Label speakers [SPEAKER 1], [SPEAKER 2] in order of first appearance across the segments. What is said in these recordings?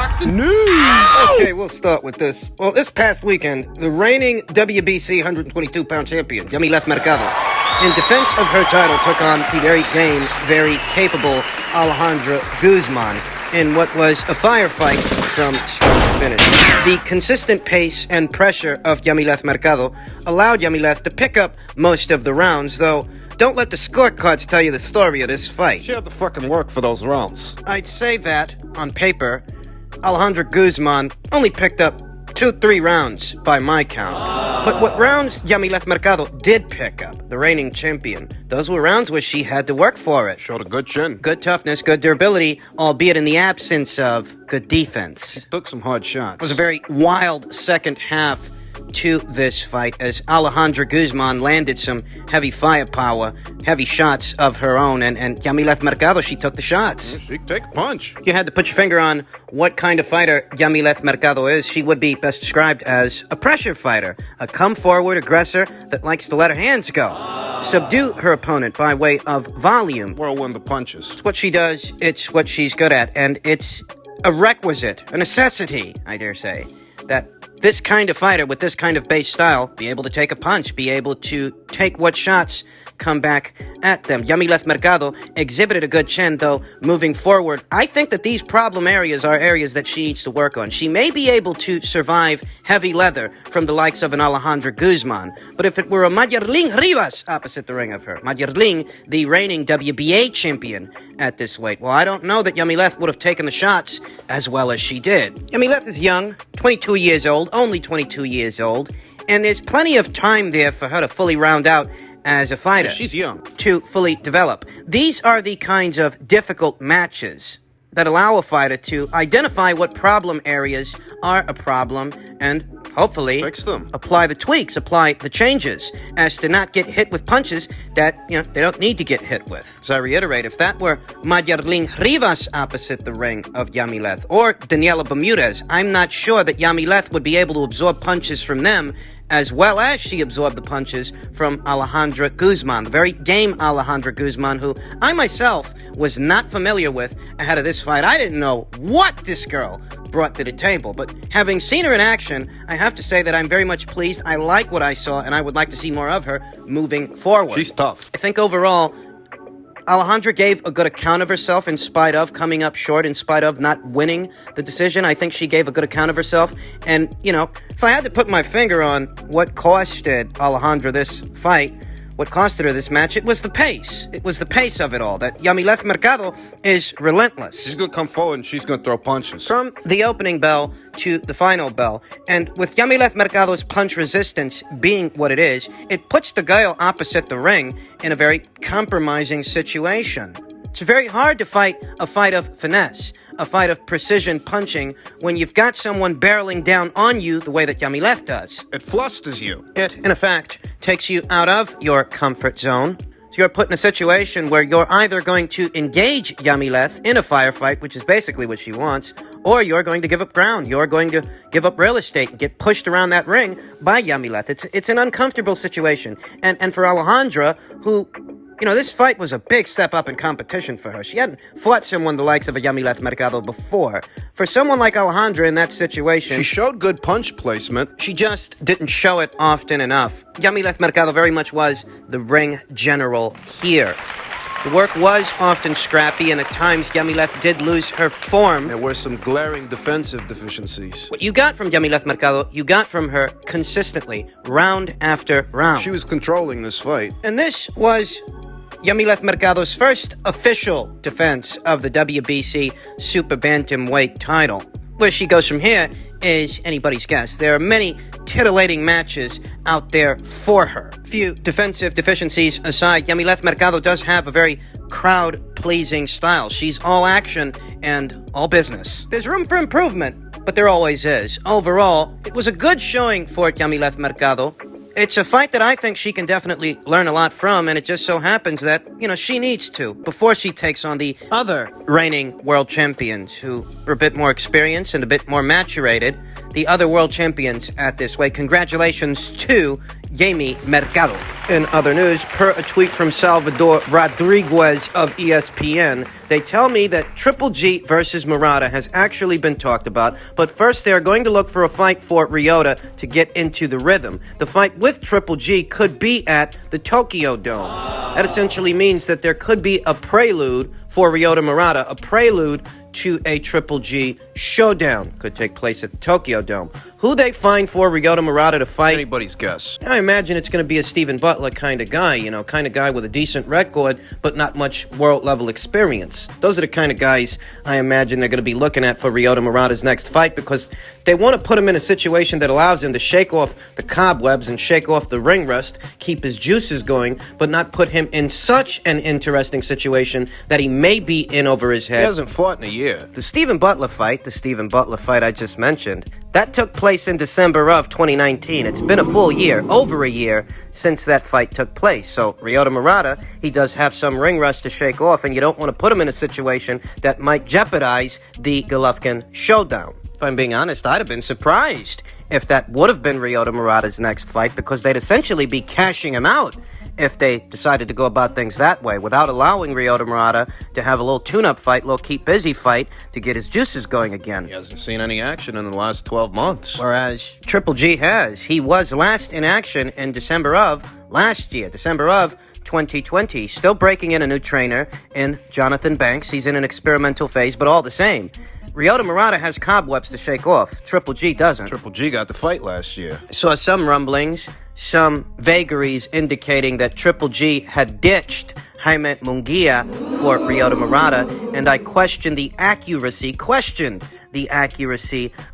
[SPEAKER 1] boxing news.
[SPEAKER 2] Okay, we'll start with this. Well, this past weekend, the reigning WBC 122-pound champion, Yamileth Mercado, in defense of her title, took on the very game, very capable Alejandra Guzman in what was a firefight from start to finish. The consistent pace and pressure of Yamileth Mercado allowed Yamileth to pick up most of the rounds, though don't let the scorecards tell you the story of this fight.
[SPEAKER 1] She had to fucking work for those rounds.
[SPEAKER 2] I'd say that, on paper, Alejandra Guzman only picked up 2-3 rounds by my count. But what rounds Yamileth Mercado did pick up, the reigning champion, those were rounds where she had to work for it.
[SPEAKER 1] Showed a good chin.
[SPEAKER 2] Good toughness, good durability, albeit in the absence of good defense.
[SPEAKER 1] Took some hard shots.
[SPEAKER 2] It was a very wild second half to this fight as Alejandra Guzman landed some heavy firepower, heavy shots of her own, and Yamileth Mercado, she took the shots.
[SPEAKER 1] Yeah, she could take a punch.
[SPEAKER 2] If you had to put your finger on what kind of fighter Yamileth Mercado is, she would be best described as a pressure fighter, a come-forward aggressor that likes to let her hands go. Subdue her opponent by way of volume.
[SPEAKER 1] Whirlwind of punches.
[SPEAKER 2] It's what she does, it's what she's good at, and it's a requisite, a necessity, I dare say, that this kind of fighter with this kind of base style be able to take a punch, be able to take what shots come back at them. Yamileth Mercado exhibited a good chin, though, moving forward. I think that these problem areas are areas that she needs to work on. She may be able to survive heavy leather from the likes of an Alejandra Guzman, but if it were a Mayerling Rivas opposite the ring of her, Mayerling, the reigning WBA champion at this weight, well, I don't know that Yamileth would have taken the shots as well as she did. Yamileth is young, 22 years old, only 22 years old, and there's plenty of time there for her to fully round out as a fighter.
[SPEAKER 1] Yeah, she's young.
[SPEAKER 2] To fully develop. These are the kinds of difficult matches that allow a fighter to identify what problem areas are a problem and hopefully
[SPEAKER 1] fix them.
[SPEAKER 2] Apply the tweaks, apply the changes, as to not get hit with punches that, they don't need to get hit with. So I reiterate, if that were Mayerling Rivas opposite the ring of Yamileth, or Daniela Bermudez, I'm not sure that Yamileth would be able to absorb punches from them as well as she absorbed the punches from Alejandra Guzman, the very game Alejandra Guzman, who I myself was not familiar with ahead of this fight. I didn't know what this girl brought to the table, but having seen her in action, I have to say that I'm very much pleased. I like what I saw, and I would like to see more of her moving forward.
[SPEAKER 1] She's tough.
[SPEAKER 2] I think overall, Alejandra gave a good account of herself in spite of coming up short, in spite of not winning the decision. I think she gave a good account of herself. And, if I had to put my finger on what costed Alejandra this fight, what costed her this match, it was the pace. It was the pace of it all, that Yamileth Mercado is relentless.
[SPEAKER 1] She's going to come forward and she's going to throw punches.
[SPEAKER 2] From the opening bell to the final bell. And with Yamileth Mercado's punch resistance being what it is, it puts the girl opposite the ring in a very compromising situation. It's very hard to fight a fight of finesse, a fight of precision punching, when you've got someone barreling down on you the way that Yamileth does.
[SPEAKER 1] It flusters you.
[SPEAKER 2] It, in effect, takes you out of your comfort zone. You're put in a situation where you're either going to engage Yamileth in a firefight, which is basically what she wants, or you're going to give up ground. You're going to give up real estate and get pushed around that ring by Yamileth. It's an uncomfortable situation. And for Alejandra, who, this fight was a big step up in competition for her. She hadn't fought someone the likes of a Yamileth Mercado before. For someone like Alejandra in that situation,
[SPEAKER 1] she showed good punch placement.
[SPEAKER 2] She just didn't show it often enough. Yamileth Mercado very much was the ring general here. The work was often scrappy, and at times Yamileth did lose her form.
[SPEAKER 1] There were some glaring defensive deficiencies.
[SPEAKER 2] What you got from Yamileth Mercado, you got from her consistently, round after round.
[SPEAKER 1] She was controlling this fight.
[SPEAKER 2] And this was Yamileth Mercado's first official defense of the WBC Super Bantamweight title. Where she goes from here is anybody's guess. There are many titillating matches out there for her. Few defensive deficiencies aside, Yamileth Mercado does have a very crowd-pleasing style. She's all action and all business. There's room for improvement, but there always is. Overall, it was a good showing for Yamileth Mercado. It's a fight that I think she can definitely learn a lot from, and it just so happens that, she needs to before she takes on the other reigning world champions who are a bit more experienced and a bit more maturated. The other world champions at this weight. Congratulations to Jamie Mercado. In other news, per a tweet from Salvador Rodriguez of ESPN, they tell me that Triple G versus Murata has actually been talked about, but first they are going to look for a fight for Ryota to get into the rhythm. The fight with Triple G could be at the Tokyo Dome. That essentially means that there could be a prelude for Ryota Murata, a prelude to a Triple G showdown. Could take place at the Tokyo Dome. Who they find for Ryota Murata to fight?
[SPEAKER 1] Anybody's guess.
[SPEAKER 2] I imagine it's going to be a Stephen Butler kind of guy, kind of guy with a decent record, but not much world-level experience. Those are the kind of guys I imagine they're going to be looking at for Ryota Murata's next fight, because they want to put him in a situation that allows him to shake off the cobwebs and shake off the ring rust, keep his juices going, but not put him in such an interesting situation that he may be in over his head.
[SPEAKER 1] He hasn't fought in a year.
[SPEAKER 2] The Stephen Butler fight I just mentioned, that took place in December of 2019. It's been a full year, over a year, since that fight took place. So Ryota Murata, he does have some ring rust to shake off, and you don't want to put him in a situation that might jeopardize the Golovkin showdown. If I'm being honest, I'd have been surprised if that would have been Ryota Murata's next fight, because they'd essentially be cashing him out if they decided to go about things that way, without allowing Ryota Murata to have a little tune-up fight, little keep-busy fight to get his juices going again.
[SPEAKER 1] He hasn't seen any action in the last 12 months.
[SPEAKER 2] Whereas Triple G has. He was last in action in December of last year, December of 2020. Still breaking in a new trainer in Jonathan Banks. He's in an experimental phase, but all the same, Ryota Murata has cobwebs to shake off. Triple G doesn't.
[SPEAKER 1] Triple G got the fight last year.
[SPEAKER 2] I saw some rumblings, some vagaries indicating that Triple G had ditched Jaime Munguia for Ryota Murata, and I questioned the accuracy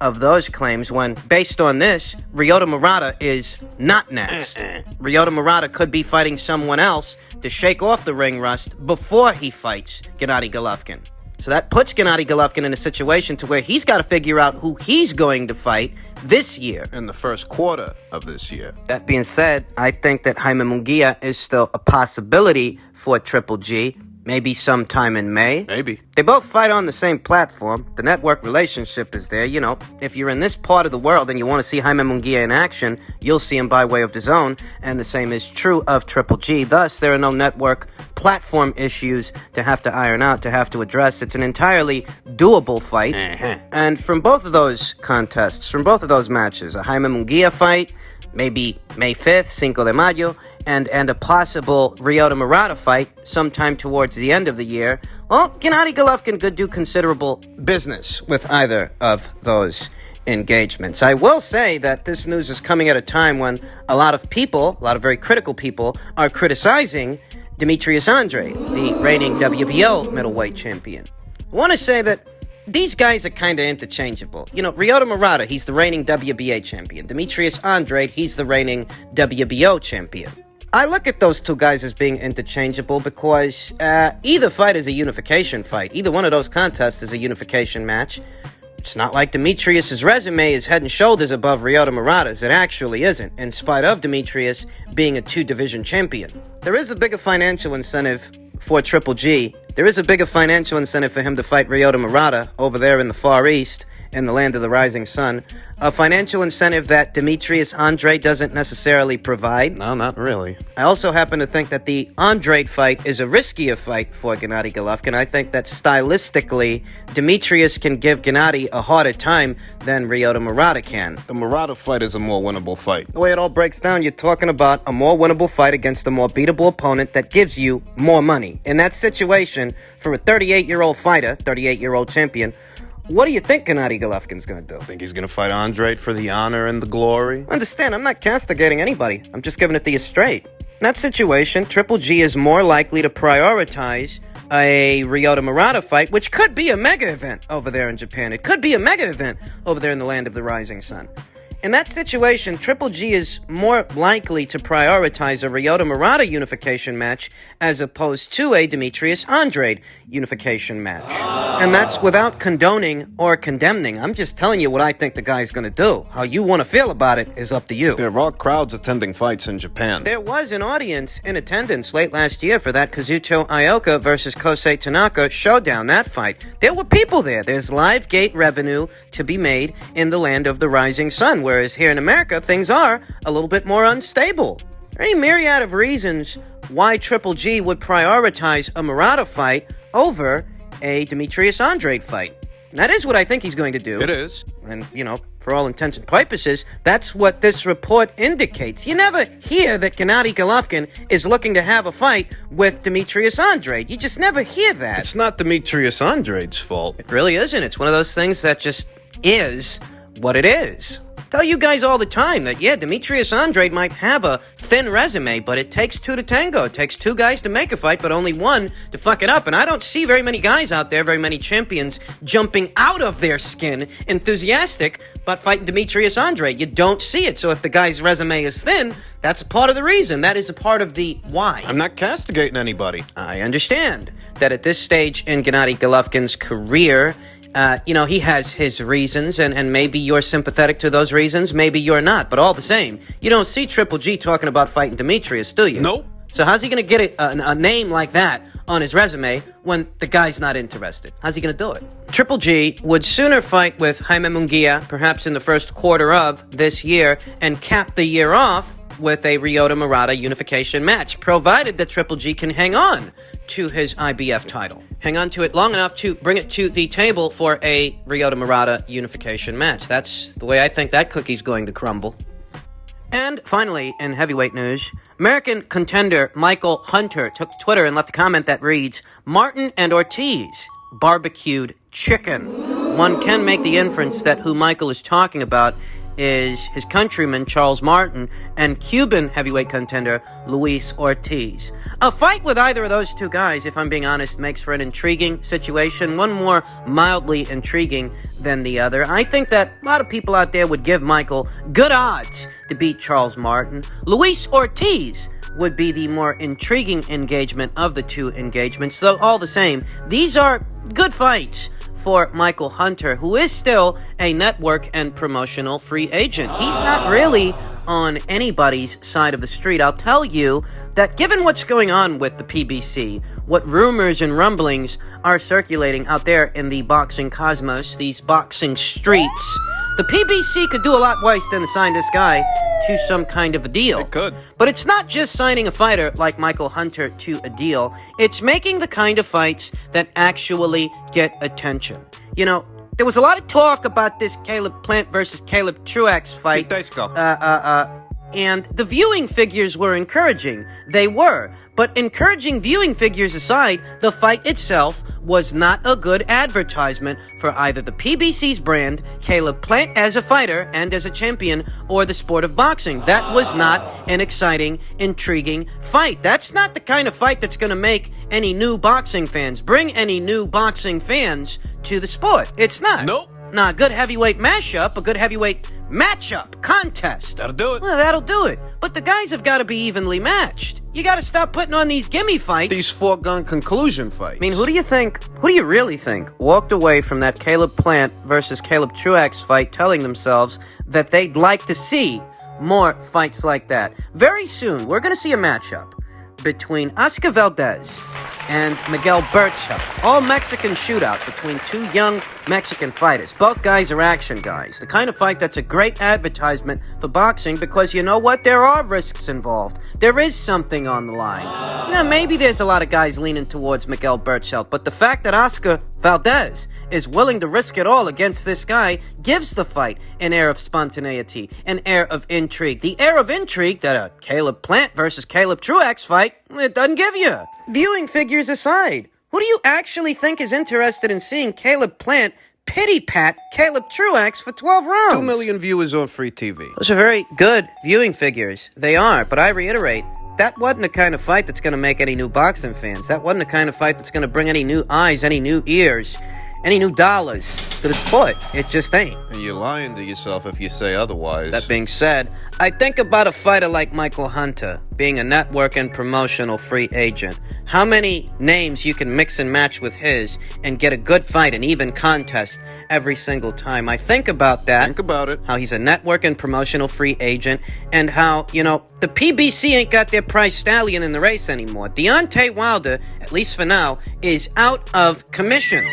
[SPEAKER 2] of those claims when, based on this, Ryota Murata is not next. Ryota Murata could be fighting someone else to shake off the ring rust before he fights Gennady Golovkin. So that puts Gennady Golovkin in a situation to where he's got to figure out who he's going to fight this year.
[SPEAKER 1] In the first quarter of this year.
[SPEAKER 2] That being said, I think that Jaime Munguia is still a possibility for Triple G. Maybe sometime in May.
[SPEAKER 1] Maybe.
[SPEAKER 2] They both fight on the same platform. The network relationship is there. If you're in this part of the world and you want to see Jaime Munguia in action, you'll see him by way of DAZN, and the same is true of Triple G. Thus, there are no network platform issues to have to iron out, to have to address. It's an entirely doable fight. And from both of those contests, from both of those matches, a Jaime Munguia fight, maybe May 5th, Cinco de Mayo, and a possible Ryota Murata fight sometime towards the end of the year, well, Gennady Golovkin could do considerable business with either of those engagements. I will say that this news is coming at a time when a lot of very critical people, are criticizing Demetrius Andrade, the reigning WBO middleweight champion. I want to say that these guys are kind of interchangeable. Ryota Murata, he's the reigning WBA champion. Demetrius Andrade, he's the reigning WBO champion. I look at those two guys as being interchangeable because either fight is a unification fight. Either one of those contests is a unification match. It's not like Demetrius' resume is head and shoulders above Ryota Murata's. It actually isn't, in spite of Demetrius being a two-division champion. There is a bigger financial incentive for Triple G. There is a bigger financial incentive for him to fight Ryota Murata over there in the Far East, in the land of the rising sun. A financial incentive that Demetrius Andrade doesn't necessarily provide.
[SPEAKER 1] No, not really.
[SPEAKER 2] I also happen to think that the Andrade fight is a riskier fight for Gennady Golovkin. I think that stylistically, Demetrius can give Gennady a harder time than Ryota Murata can.
[SPEAKER 1] The Murata fight is a more winnable fight.
[SPEAKER 2] The way it all breaks down, you're talking about a more winnable fight against a more beatable opponent that gives you more money. In that situation, for a 38-year-old fighter, 38-year-old champion, what do you think Gennady Golovkin's going to do?
[SPEAKER 1] Think he's going to fight Andrade for the honor and the glory?
[SPEAKER 2] Understand, I'm not castigating anybody. I'm just giving it to you straight. In that situation, Triple G is more likely to prioritize a Ryota Murata fight, which could be a mega event over there in Japan. It could be a mega event over there in the land of the rising sun. In that situation, Triple G is more likely to prioritize a Ryota Murata unification match as opposed to a Demetrius Andrade unification match. And that's without condoning or condemning. I'm just telling you what I think the guy's going to do. How you want to feel about it is up to you.
[SPEAKER 1] There are crowds attending fights in Japan.
[SPEAKER 2] There was an audience in attendance late last year for that Kazuto Ioka versus Kosei Tanaka showdown, that fight. There were people there. There's live gate revenue to be made in the land of the rising sun, whereas here in America, things are a little bit more unstable. There are any myriad of reasons why Triple G would prioritize a Murata fight over a Demetrius Andrade fight. And that is what I think he's going to do.
[SPEAKER 1] It is.
[SPEAKER 2] And, for all intents and purposes, that's what this report indicates. You never hear that Gennady Golovkin is looking to have a fight with Demetrius Andrade. You just never hear that.
[SPEAKER 1] It's not Demetrius Andrade's fault.
[SPEAKER 2] It really isn't. It's one of those things that just is what it is. Tell you guys all the time that, Demetrius Andrade might have a thin resume, but it takes two to tango. It takes two guys to make a fight, but only one to fuck it up. And I don't see very many guys out there, very many champions, jumping out of their skin, enthusiastic about fighting Demetrius Andrade. You don't see it. So if the guy's resume is thin, that's a part of the reason. That is a part of the why.
[SPEAKER 1] I'm not castigating anybody.
[SPEAKER 2] I understand that at this stage in Gennady Golovkin's career, he has his reasons, and maybe you're sympathetic to those reasons, maybe you're not. But all the same, you don't see Triple G talking about fighting Demetrius, do you?
[SPEAKER 1] Nope.
[SPEAKER 2] So how's he going to get a name like that on his resume when the guy's not interested? How's he going to do it? Triple G would sooner fight with Jaime Munguia, perhaps in the first quarter of this year, and cap the year off with a Ryota Murata unification match, provided that Triple G can hang on to his IBF title. Hang on to it long enough to bring it to the table for a Ryota Murata unification match. That's the way I think that cookie's going to crumble. And finally, in heavyweight news, American contender Michael Hunter took to Twitter and left a comment that reads, "Martin and Ortiz barbecued chicken." One can make the inference that who Michael is talking about is his countryman Charles Martin and Cuban heavyweight contender Luis Ortiz. A fight with either of those two guys, if I'm being honest, makes for an intriguing situation, one more mildly intriguing than the other. I think that a lot of people out there would give Michael good odds to beat Charles Martin. Luis Ortiz would be the more intriguing engagement of the two engagements, though all the same, these are good fights for Michael Hunter, who is still a network and promotional free agent. He's not really on anybody's side of the street. I'll tell you that given what's going on with the PBC, what rumors and rumblings are circulating out there in the boxing cosmos, these boxing streets, the PBC could do a lot worse than to sign this guy to some kind of a deal.
[SPEAKER 1] It could.
[SPEAKER 2] But it's not just signing a fighter like Michael Hunter to a deal. It's making the kind of fights that actually get attention. There was a lot of talk about this Caleb Plant versus Caleb Truax fight.
[SPEAKER 1] 2 days ago.
[SPEAKER 2] And the viewing figures were encouraging. They were. But encouraging viewing figures aside, the fight itself was not a good advertisement for either the PBC's brand, Caleb Plant as a fighter and as a champion, or the sport of boxing. That was not an exciting, intriguing fight. That's not the kind of fight that's going to make any new boxing fans, bring any new boxing fans to the sport. It's not.
[SPEAKER 1] Nope.
[SPEAKER 2] Nah, a good heavyweight mashup, a good heavyweight matchup, contest.
[SPEAKER 1] That'll do it.
[SPEAKER 2] Well, that'll do it. But the guys have got to be evenly matched. You got to stop putting on these gimme fights.
[SPEAKER 1] These foregone conclusion fights.
[SPEAKER 2] I mean, who do you really think walked away from that Caleb Plant versus Caleb Truax fight telling themselves that they'd like to see more fights like that? Very soon, we're going to see a matchup between Oscar Valdez and Miguel Berchelt. All Mexican shootout between two young Mexican fighters. Both guys are action guys. The kind of fight that's a great advertisement for boxing because you know what? There are risks involved. There is something on the line. Now, maybe there's a lot of guys leaning towards Miguel Berchelt, but the fact that Oscar Valdez is willing to risk it all against this guy gives the fight an air of spontaneity, an air of intrigue. The air of intrigue that a Caleb Plant versus Caleb Truax fight, it doesn't give you. Viewing figures aside, who do you actually think is interested in seeing Caleb Plant pity-pat Caleb Truax for 12 rounds?
[SPEAKER 1] 2 million viewers on free TV.
[SPEAKER 2] Those are very good viewing figures. They are, but I reiterate, that wasn't the kind of fight that's going to make any new boxing fans. That wasn't the kind of fight that's going to bring any new eyes, any new ears, any new dollars to the sport. It just ain't.
[SPEAKER 1] And you're lying to yourself if you say otherwise.
[SPEAKER 2] That being said, I think about a fighter like Michael Hunter being a network and promotional free agent. How many names you can mix and match with his and get a good fight, an even contest every single time. I think about that.
[SPEAKER 1] Think about it.
[SPEAKER 2] How he's a network and promotional free agent, and how, the PBC ain't got their prize stallion in the race anymore. Deontay Wilder, at least for now, is out of commission.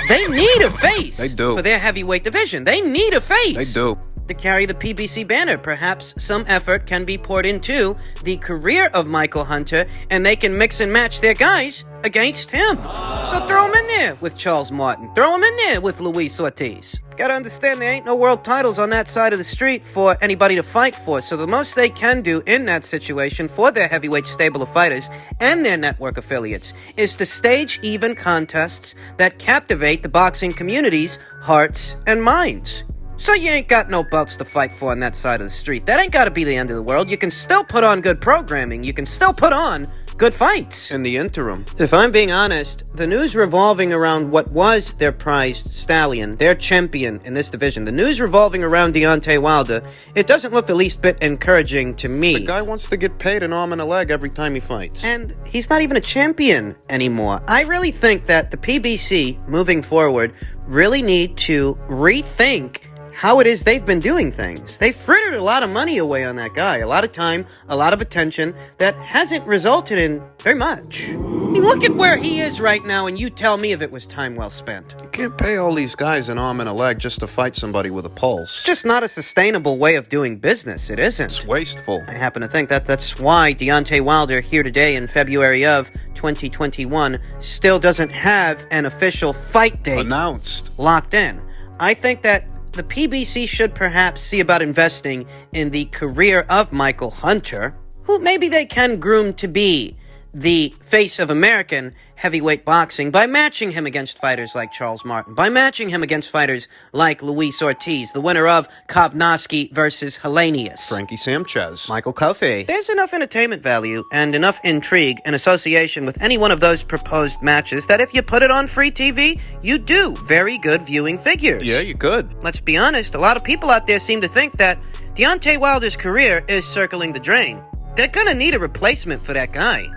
[SPEAKER 2] They need a face.
[SPEAKER 1] They do.
[SPEAKER 2] For their heavyweight division. They need a face.
[SPEAKER 1] They do.
[SPEAKER 2] to carry the PBC banner. Perhaps some effort can be poured into the career of Michael Hunter, and they can mix and match their guys against him. So throw him in there with Charles Martin. Throw him in there with Luis Ortiz. Gotta understand there ain't no world titles on that side of the street for anybody to fight for, so the most they can do in that situation for their heavyweight stable of fighters and their network affiliates is to stage even contests that captivate the boxing community's hearts and minds. So you ain't got no belts to fight for on that side of the street. That ain't gotta be the end of the world. You can still put on good programming. You can still put on good fights.
[SPEAKER 1] In the interim.
[SPEAKER 2] If I'm being honest, the news revolving around what was their prized stallion, their champion in this division, the news revolving around Deontay Wilder, it doesn't look the least bit encouraging to me.
[SPEAKER 1] The guy wants to get paid an arm and a leg every time he fights.
[SPEAKER 2] And he's not even a champion anymore. I really think that the PBC, moving forward, really need to rethink how it is they've been doing things. They've frittered a lot of money away on that guy, a lot of time, a lot of attention that hasn't resulted in very much. I mean, look at where he is right now, and you tell me if it was time well spent.
[SPEAKER 1] You can't pay all these guys an arm and a leg just to fight somebody with a pulse.
[SPEAKER 2] It's just not a sustainable way of doing business. It isn't.
[SPEAKER 1] It's wasteful.
[SPEAKER 2] I happen to think that that's why Deontay Wilder here today in February of 2021 still doesn't have an official fight date
[SPEAKER 1] Announced.
[SPEAKER 2] locked in. I think that the PBC should perhaps see about investing in the career of Michael Hunter, who maybe they can groom to be the face of American heavyweight boxing by matching him against fighters like Charles Martin, by matching him against fighters like Luis Ortiz, the winner of Kovnowski versus Helenius,
[SPEAKER 1] Frankie Sanchez.
[SPEAKER 2] Michael Kofi. There's enough entertainment value and enough intrigue in association with any one of those proposed matches that if you put it on free TV, you do very good viewing figures.
[SPEAKER 1] Yeah, you could.
[SPEAKER 2] Let's be honest, a lot of people out there seem to think that Deontay Wilder's career is circling the drain. They're gonna need a replacement for that guy.